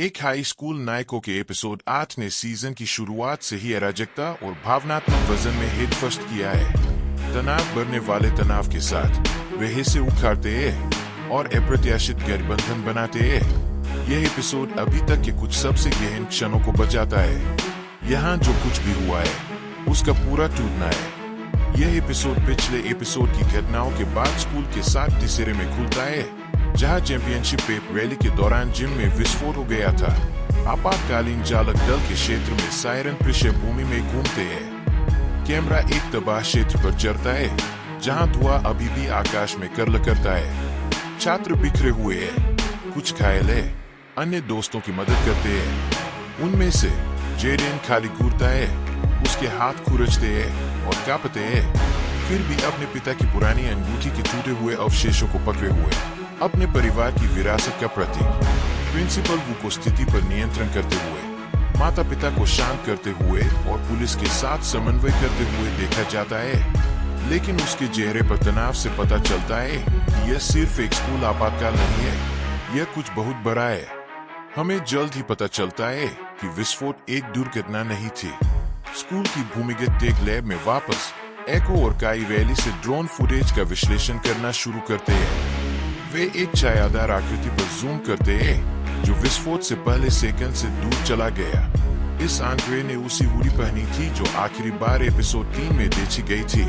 एक high school नायकों के एपिसोड 8 ने सीजन की शुरुआत से ही अराजकता और भावनात्मक वजन में हेड फर्स्ट किया है। तनाव बढ़ने वाले तनाव के साथ वे हिस्से उखाड़ते हैं और अप्रत्याशित गठबंधन बनाते हैं। यह एपिसोड अभी तक के कुछ सबसे गहन क्षणों को बचाता है। यहाँ जो कुछ भी हुआ है उसका पूरा टूटना है। यह एपिसोड पिछले एपिसोड की घटनाओं के बाद स्कूल के 7 दिसरे में खुलता है, जहां चैंपियनशिप पेप रैली के दौरान जिम में विस्फोट हो गया था। आपातकालीन चालक दल के क्षेत्र में सायरन पृष्ठभूमि में घूमते हैं। कैमरा एक तबाह क्षेत्र पर चढ़ता है, जहां धुआं अभी भी आकाश में कर्ल करता है। छात्र बिखरे हुए हैं, कुछ घायल है, अन्य दोस्तों की मदद करते हैं। उनमें से जेडेन खाली घूरता है, उसके हाथ खुरचते हैं और कांपते हैं, फिर भी अपने पिता की पुरानी अंगूठी के टूटे हुए अवशेषों को पकड़े हुए, अपने परिवार की विरासत का प्रतीक। प्रिंसिपल वू को स्थिति पर नियंत्रण करते हुए, माता पिता को शांत करते हुए और पुलिस के साथ समन्वय करते हुए देखा जाता है, लेकिन उसके चेहरे पर तनाव से पता चलता है कि यह सिर्फ एक स्कूल आपातकाल नहीं है, यह कुछ बहुत बड़ा है। हमें जल्द ही पता चलता है कि विस्फोट एक दुर्घटना नहीं थी। स्कूल की भूमिगत टेक लैब में वापस एको और काई रैली से ड्रोन फुटेज का विश्लेषण करना शुरू करते हैं। वे एक छायादार आकृति पर जूम करते हैं जो विस्फोट से पहले सेकंड से दूर चला गया। इस आंकड़े ने उसी हुडी पहनी थी जो आखिरी बार एपिसोड 3 में देखी गई थी।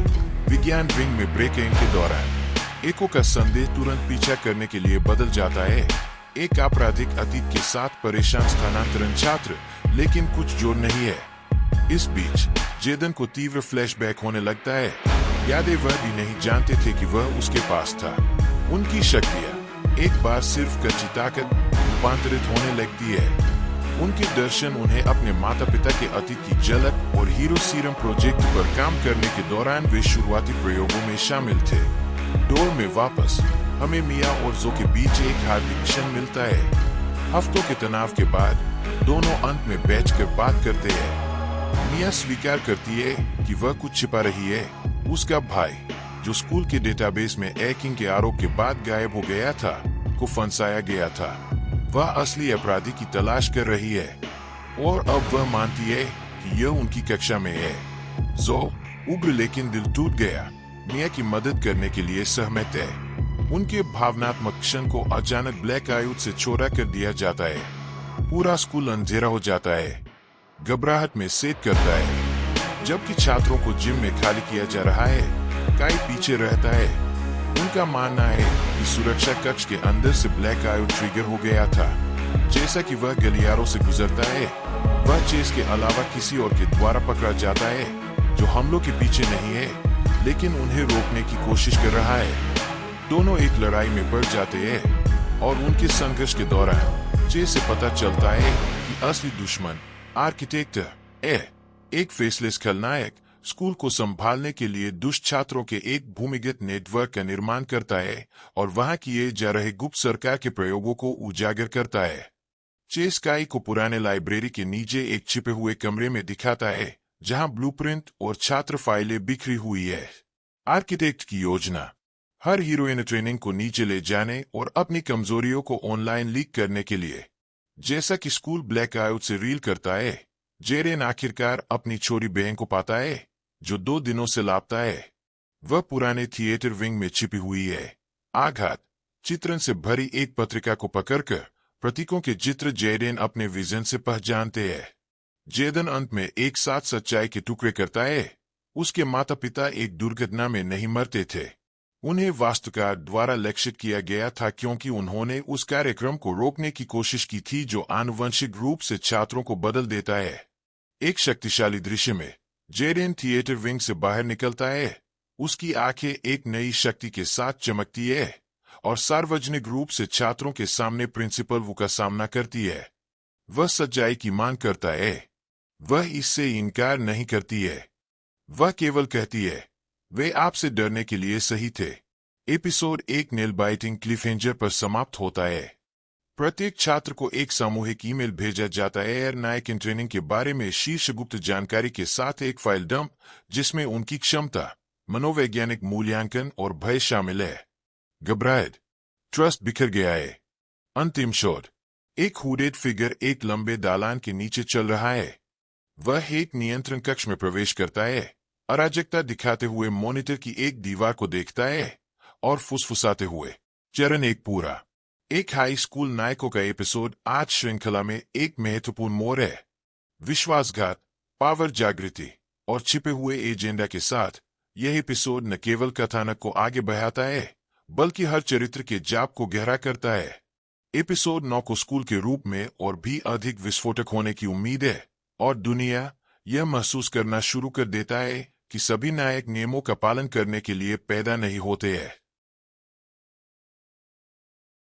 विज्ञान विंग में ब्रेकिंग के दौरान एको का संदेश तुरंत पीछा करने के लिए बदल जाता है। एक आपराधिक अतीत के साथ परेशान स्थानांतरण छात्र, लेकिन कुछ जोर नहीं है। इस बीच जेदन को तीव्र फ्लैशबैक होने लगता है। यादें वह भी नहीं जानते थे कि वह उसके पास था। उनकी शक्तियाँ एक बार सिर्फ कच्ची ताकत रूपांतरित होने लगती है। उनके दर्शन उन्हें अपने माता पिता के अतीत की झलक और हीरो सीरम प्रोजेक्ट पर काम करने के दौरान वे शुरुआती प्रयोगों में शामिल थे। डोर में वापस हमें मिया और जो के बीच एक हार्दिक क्षण मिलता है। हफ्तों के तनाव के बाद दोनों अंत में बैठकर बात करते हैं। मिया स्वीकार करती है कि वह कुछ छिपा रही है। उसका भाई, जो स्कूल के डेटाबेस में हैकिंग के आरोप के बाद गायब हो गया था, को फंसाया गया था। वह असली अपराधी की तलाश कर रही है और अब वह मानती है कि यह उनकी कक्षा में है। जो उग्र लेकिन दिल टूट गया, मिया की मदद करने के लिए सहमत है। उनके भावनात्मक क्षण को अचानक ब्लैक आउट से छोड़ा कर दिया जाता है। पूरा स्कूल अंधेरा हो जाता है, घबराहट में सेट करता है। जबकि छात्रों को जिम में खाली किया जा रहा है, काई पीछे रहता है। उनका मानना है कि सुरक्षा कक्ष के अंदर से ब्लैक आउट ट्रिगर हो गया था। जैसा कि वह गलियारों से गुजरता है, वह चेस के अलावा किसी और के द्वारा पकड़ा जाता है, जो हमलों के पीछे नहीं है, लेकिन उन्हें रोकने की कोशिश कर रहा है। दोनों एक लड़ाई में बढ़ जाते हैं और उनके संघर्ष के दौरान चेस से पता चलता है कि असली दुश्मन आर्किटेक्ट है। एक फेसलेस खलनायक स्कूल को संभालने के लिए दुष्ट छात्रों के एक भूमिगत नेटवर्क का निर्माण करता है और वहां किए जा रहे गुप्त सरकार के प्रयोगों को उजागर करता है। चेस काई को पुराने लाइब्रेरी के नीचे एक छिपे हुए कमरे में दिखाता है, जहां ब्लूप्रिंट और छात्र फाइलें बिखरी हुई है। आर्किटेक्ट की योजना हर हीरोइन ट्रेनिंग को नीचे ले जाने और अपनी कमजोरियों को ऑनलाइन लीक करने के लिए। जैसा कि स्कूल ब्लैकआउट से रील करता है, जेरेन आखिरकार अपनी छोरी बहन को पाता है, जो 2 दिनों से लापता है। वह पुराने थिएटर विंग में छिपी हुई है। आघात चित्रण से भरी एक पत्रिका को पकड़कर प्रतीकों के चित्र जेरेन अपने विजन से पहचानते हैं। जेदन अंत में एक साथ सच्चाई के टुकड़े करता है। उसके माता पिता एक दुर्घटना में नहीं मरते थे। उन्हें वास्तुकार द्वारा लक्षित किया गया था क्योंकि उन्होंने उस कार्यक्रम को रोकने की कोशिश की थी जो आनुवंशिक रूप से छात्रों को बदल देता है। एक शक्तिशाली दृश्य में जेरेन थिएटर विंग से बाहर निकलता है। उसकी आंखें एक नई शक्ति के साथ चमकती है और सार्वजनिक रूप से छात्रों के सामने प्रिंसिपल वू का सामना करती है। वह सच्चाई की मांग करता है। वह इससे इनकार नहीं करती है। वह केवल कहती है, वे आपसे डरने के लिए सही थे। एपिसोड 1 नेल बाइटिंग क्लिफहेंजर पर समाप्त होता है। प्रत्येक छात्र को एक सामूहिक ईमेल भेजा जाता है एयर नायक इन ट्रेनिंग के बारे में शीर्ष गुप्त जानकारी के साथ एक फाइल डंप, जिसमें उनकी क्षमता, मनोवैज्ञानिक मूल्यांकन और भय शामिल है। घबराहट, ट्रस्ट बिखर गया है। अंतिम शोध एक हुडेड फिगर एक लंबे दालान के नीचे चल रहा है। वह एक नियंत्रण कक्ष में प्रवेश करता है, अराजकता दिखाते हुए मॉनिटर की एक दीवार को देखता है और फुसफुसाते हुए। चरण एक पूरा। एक हाई स्कूल नायकों का एपिसोड आज श्रृंखला में एक महत्वपूर्ण मोड़ है। विश्वासघात, पावर जागृति और छिपे हुए एजेंडा के साथ यह एपिसोड न केवल कथानक को आगे बढ़ाता है, बल्कि हर चरित्र के जाप को गहरा करता है। एपिसोड 9 को स्कूल के रूप में और भी अधिक विस्फोटक होने की उम्मीद है, और दुनिया यह महसूस करना शुरू कर देता है कि सभी नायक नियमों का पालन करने के लिए पैदा नहीं होते हैं।